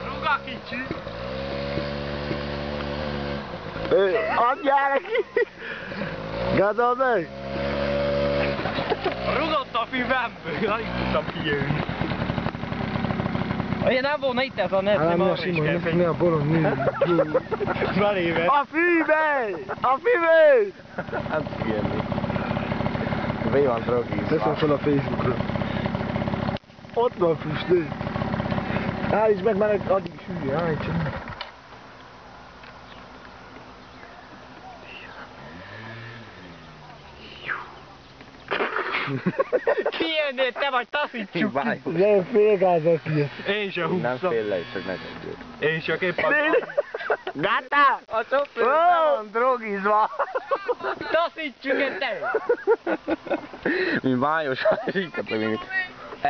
Rúga kicsi! Adjál neki! Gondold meg! Rugott a fivemből, alig tudtam kijönni. Ugye nem volna itt ez a net, nem arra is kell mi a bolond mi? beléve. A fűbe! A fűbe! Nem figyelni. Be van drogizva. Teszem fel a Facebookra. Ott van füstő. Állíts meg, mert addig is hülye, állíts meg. Kijönnél, te vagy, taszítsuk ki! Nem félgázzal kijött. Én se Nem húztam. fél le, csak ne tegyük. Én csak éppen... Gata! A sofőr be van drogizva. Taszítsuk egy te! Mi májosan ríkatok.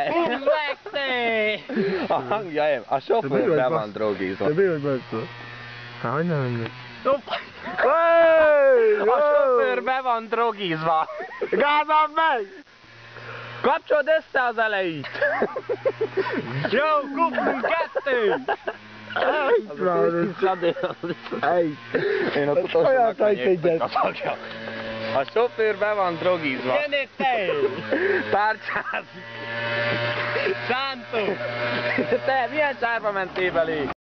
Húzd meg te! A hangja, a sofőr be van drogizva. Te mi vagy megszól? Hát, hogy nem menjek? A sofőr be van drogizva. Gázad meg! Kapcsold össze az elejét. Jó, kupunk kettő! Én ott utolsónak megnyíltak a szagja. A sofőr be van drogizva. Jönnél te! Tárcsázik. Szántó! Te milyen sárba mentél belé?